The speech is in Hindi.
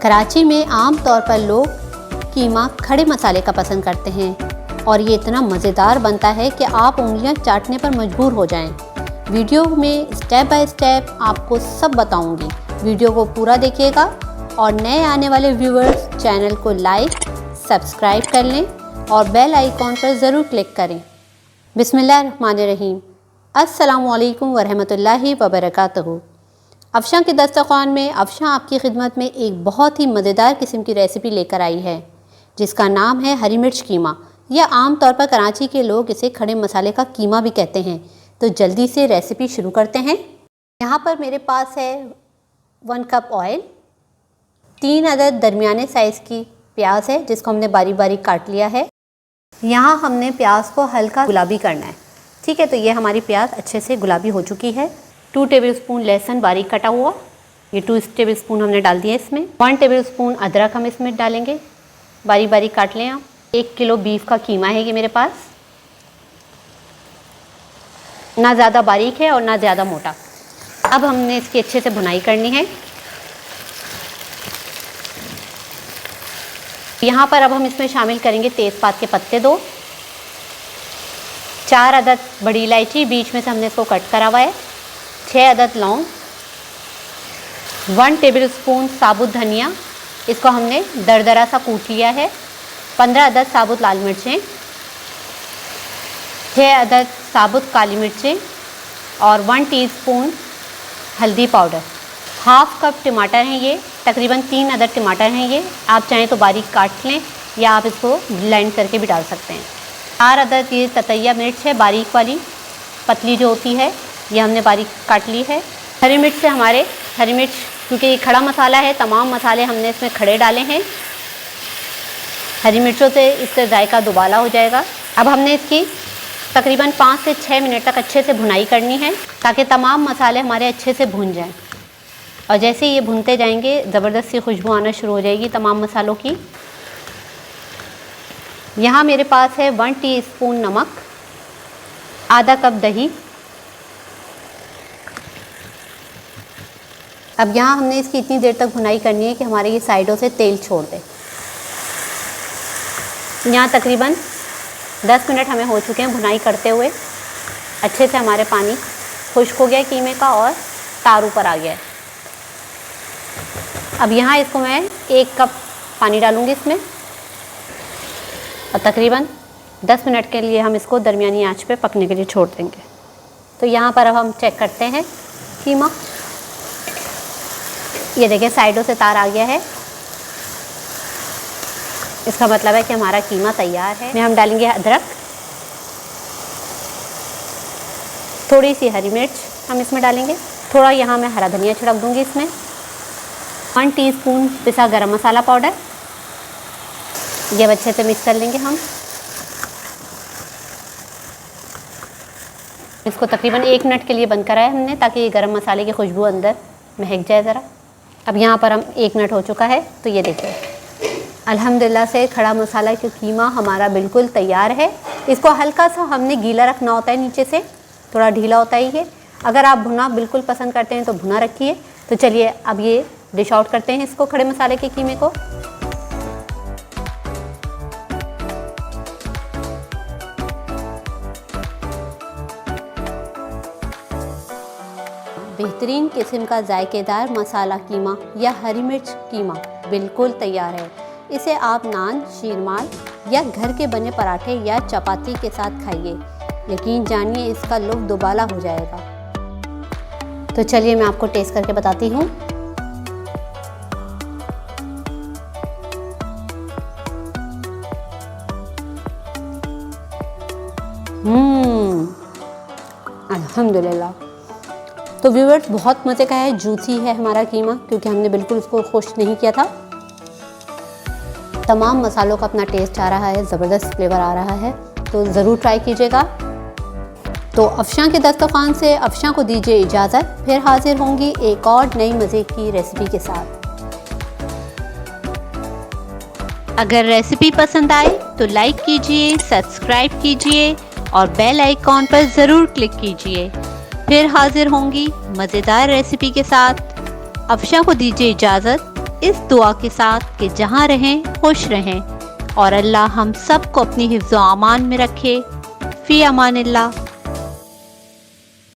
कराची में आम तौर पर लोग कीमा खड़े मसाले का पसंद करते हैं और ये इतना मज़ेदार बनता है कि आप उंगलियां चाटने पर मजबूर हो जाएं। वीडियो में स्टेप बाय स्टेप आपको सब बताऊंगी। वीडियो को पूरा देखिएगा और नए आने वाले व्यूअर्स चैनल को लाइक, सब्सक्राइब कर लें और बेल आइकॉन पर ज़रूर क्लिक करें। बिस्मिल्लाहिर्रहमानिर्रहीम। अस्सलामु अलैकुम वरहमतुल्लाहि वबरकातुहू। अफशां के दस्तरखान में अफशां आपकी खिदमत में एक बहुत ही मज़ेदार किस्म की रेसिपी लेकर आई है जिसका नाम है हरी मिर्च कीमा, या आम तौर पर कराची के लोग इसे खड़े मसाले का कीमा भी कहते हैं। तो जल्दी से रेसिपी शुरू करते हैं। यहाँ पर मेरे पास है 1 कप ऑयल, 3 अदद दरमियाने साइज़ की प्याज है जिसको हमने बारीक बारीक काट लिया है। यहाँ हमने प्याज को हल्का गुलाबी करना है। ठीक है, तो ये हमारी प्याज अच्छे से गुलाबी हो चुकी है। 2 टेबलस्पून लहसुन बारीक कटा हुआ, ये 2 टेबलस्पून हमने डाल दिए इसमें। 1 टेबलस्पून अदरक हम इसमें डालेंगे, बारीक बारीक काट लें आप। 1 किलो बीफ का कीमा है ये मेरे पास, ना ज़्यादा बारीक है और ना ज़्यादा मोटा। अब हमने इसकी अच्छे से भुनाई करनी है। यहाँ पर अब हम इसमें शामिल करेंगे तेज़पात के पत्ते 2, 4 अदद बड़ी इलायची बीच में से हमने इसको कट करा हुआ है, 6 अदद लौंग, 1 टेबलस्पून साबुत धनिया, इसको हमने दरदरा सा कूट लिया है, 15 अदद साबुत लाल मिर्चें, 6 अदद साबुत काली मिर्चें और 1 टीस्पून हल्दी पाउडर। 1/2 कप टमाटर हैं ये, तकरीबन 3 अदद टमाटर हैं ये। आप चाहें तो बारीक काट लें या आप इसको ब्लेंड करके भी डाल सकते हैं। 4 अदद ये ततैया मिर्च है, बारीक वाली पतली जो होती है, ये हमने बारीक काट ली है। हरी मिर्च क्योंकि ये खड़ा मसाला है, तमाम मसाले हमने इसमें खड़े डाले हैं। हरी मिर्चों से इससे जायका दुबाला हो जाएगा। अब हमने इसकी तकरीबन 5 से 6 मिनट तक अच्छे से भुनाई करनी है ताकि तमाम मसाले हमारे अच्छे से भुन जाएं। और जैसे ये भुनते जाएंगे ज़बरदस्त सी खुशबू आना शुरू हो जाएगी तमाम मसालों की। यहाँ मेरे पास है 1 टीस्पून नमक, आधा कप दही। अब यहाँ हमने इसकी इतनी देर तक भुनाई करनी है कि हमारे ये साइडों से तेल छोड़ दे। यहाँ तकरीबन 10 मिनट हमें हो चुके हैं भुनाई करते हुए। अच्छे से हमारे पानी खुश्क हो गया कीमे का और तार ऊपर आ गया है। अब यहाँ इसको मैं 1 कप पानी डालूँगी इसमें और तकरीबन 10 मिनट के लिए हम इसको दरमियानी आंच पे पकने के लिए छोड़ देंगे। तो यहाँ पर अब हम चेक करते हैं कीमा। ये देखिए साइडों से तार आ गया है, इसका मतलब है कि हमारा कीमा तैयार है। में हम डालेंगे अदरक, थोड़ी सी हरी मिर्च हम इसमें डालेंगे, थोड़ा यहाँ मैं हरा धनिया छिड़क दूँगी इसमें। 1 टीस्पून पिसा गरम मसाला पाउडर, ये अच्छे से मिक्स कर लेंगे हम। इसको तकरीबन 1 मिनट के लिए बंद करा है हमने ताकि ये गरम मसाले की खुशबू अंदर महक जाए ज़रा। अब यहाँ पर हम 1 मिनट हो चुका है, तो ये देखिए अल्हम्दुलिल्लाह से खड़ा मसाला का कीमा हमारा बिल्कुल तैयार है। इसको हल्का सा हमने गीला रखना होता है, नीचे से थोड़ा ढीला होता है ये। अगर आप भुना बिल्कुल पसंद करते हैं तो भुना रखिए। तो चलिए अब ये डिश आउट करते हैं इसको, खड़े मसाले के कीमे को। बेहतरीन किस्म का जायकेदार मसाला कीमा या हरी मिर्च कीमा बिल्कुल तैयार है। इसे आप नान, शीरमाल या घर के बने पराठे या चपाती के साथ खाइए। यकीन जानिए इसका लुत्फ़ दुबाला हो जाएगा। तो चलिए मैं आपको टेस्ट करके बताती हूँ। अल्हम्दुलिल्लाह। तो व्यूअर्स बहुत मज़े का है, जूसी है हमारा कीमा क्योंकि हमने बिल्कुल इसको खुश्क नहीं किया था। तमाम मसालों का अपना टेस्ट आ रहा है, ज़बरदस्त फ्लेवर आ रहा है, तो ज़रूर ट्राई कीजिएगा। तो अफशां के दस्तरखान से अफशां को दीजिए इजाज़त, फिर हाजिर होंगी एक और नई मज़े की रेसिपी के साथ। अगर रेसिपी पसंद आए तो लाइक कीजिए, सब्सक्राइब कीजिए और बेल आइकॉन पर ज़रूर क्लिक कीजिए। फिर हाजिर होंगी मज़ेदार रेसिपी के साथ। अफशां को दीजिए इजाज़त। इस दुआ के साथ कि जहाँ रहें खुश रहें और अल्लाह हम सब को अपनी हिफ्ज़-ओ-अमान में रखे। फ़ी अमानिल्लाह।